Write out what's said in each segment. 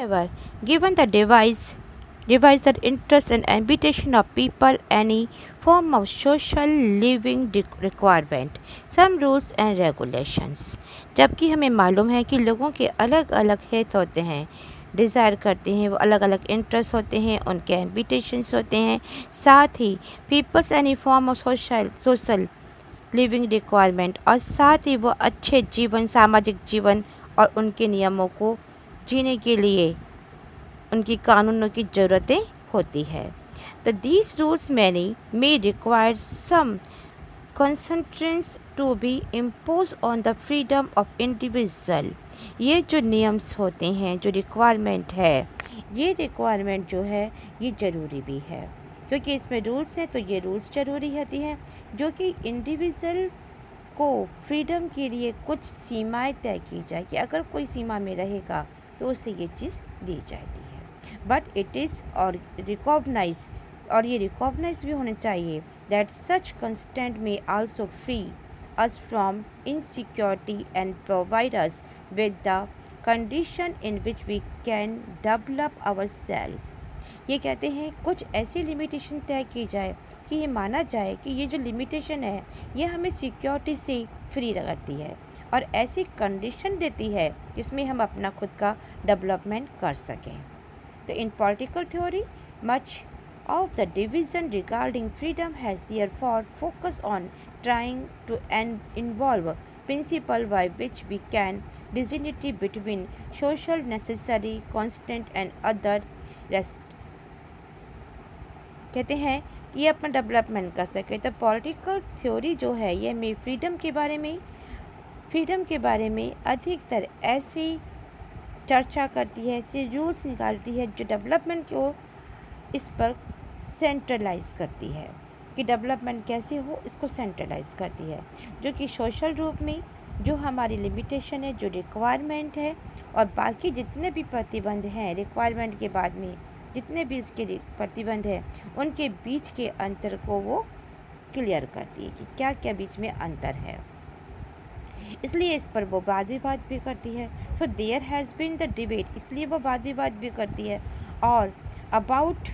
whenever given the device that interest and ambition of people any form of social living requirement some rules and regulations। जबकि हमें मालूम है कि लोगों के अलग अलग हेत होते हैं, डिज़ायर करते हैं, वो अलग अलग इंटरेस्ट होते हैं, उनके एम्बिशंस होते हैं, साथ ही peoples any form of social living requirement और साथ ही वो अच्छे जीवन, सामाजिक जीवन और उनके नियमों को जीने के लिए उनकी कानूनों की ज़रूरतें होती है। तो these rules many may require some constraints to be impose on the freedom of individual. ये जो नियम्स होते हैं, जो रिक्वायरमेंट है, ये रिक्वायरमेंट जो है ये ज़रूरी भी है, क्योंकि इसमें रूल्स हैं तो ये रूल्स ज़रूरी होती हैं जो कि इंडिविजुअल को फ्रीडम के लिए कुछ सीमाएं तय की जाए कि अगर कोई सीमा में रहेगा तो उसे ये चीज़ दी जाती है। बट इट इज़ और रिकॉग्नाइज और ये रिकॉग्नाइज भी होना चाहिए that such constant may also free us from insecurity and provide us with the condition in which we can develop our self. ये कहते हैं कुछ ऐसी लिमिटेशन तय की जाए कि ये माना जाए कि ये जो लिमिटेशन है ये हमें सिक्योरिटी से फ्री करती है और ऐसी कंडीशन देती है जिसमें हम अपना खुद का डेवलपमेंट कर सकें। तो इन political theory much of the division regarding freedom has therefore focused on trying to involve principle by which we can distinguish between social necessary constant and other कहते हैं कि ये अपना डेवलपमेंट कर सके। तो पॉलिटिकल थ्योरी जो है ये हमें फ्रीडम के बारे में अधिकतर ऐसी चर्चा करती है, ऐसे रूल्स निकालती है जो डेवलपमेंट को इस पर सेंट्रलाइज करती है कि डेवलपमेंट कैसे हो, इसको सेंट्रलाइज करती है, जो कि सोशल रूप में जो हमारी लिमिटेशन है, जो रिक्वायरमेंट है और बाकी जितने भी प्रतिबंध हैं रिक्वायरमेंट के बाद में जितने भी इसके प्रतिबंध हैं उनके बीच के अंतर को वो क्लियर करती है कि क्या क्या बीच में अंतर है। इसलिए इस पर वो वाद विवाद भी करती है। So there has been the debate, इसलिए वो वाद विवाद भी करती है और about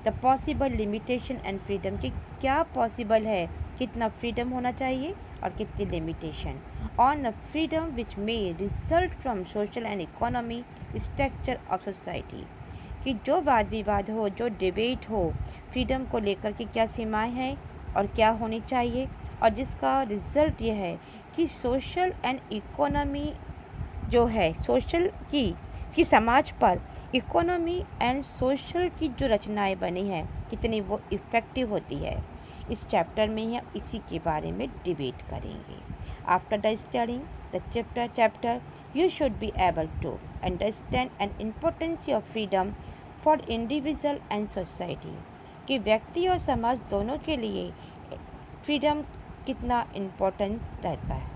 the possible limitation and freedom कि क्या पॉसिबल है, कितना फ्रीडम होना चाहिए और कितनी limitation on the freedom which may result from social and economy structure of society. कि जो वाद विवाद हो, जो डिबेट हो फ्रीडम को लेकर कि क्या सीमाएं हैं और क्या होनी चाहिए और जिसका रिज़ल्ट ये है कि सोशल एंड इकोनॉमी जो है सोशल की समाज पर इकोनॉमी एंड सोशल की जो रचनाएं बनी हैं कितनी वो इफ़ेक्टिव होती है। इस चैप्टर में हम इसी के बारे में डिबेट करेंगे। After the studying the chapter you should be able to understand and importance of freedom for individual and society कि व्यक्ति और समाज दोनों के लिए फ्रीडम कितना इम्पोर्टेंट रहता है।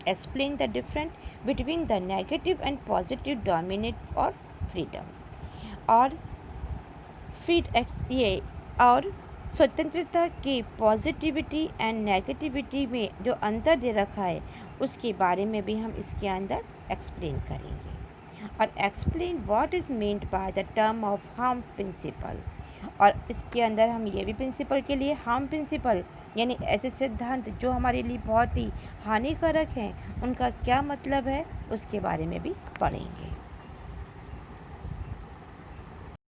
Explain the difference between the negative and positive dominate for freedom और और स्वतंत्रता के पॉजिटिविटी एंड नेगेटिविटी में जो अंतर दे रखा है उसके बारे में भी हम इसके अंदर एक्सप्लेन करेंगे और explain what is meant by the term of harm principal और इसके अंदर हम ये भी प्रिंसिपल के लिए हार्म प्रिंसिपल यानी ऐसे सिद्धांत जो हमारे लिए बहुत ही हानिकारक हैं उनका क्या मतलब है उसके बारे में भी पढ़ेंगे।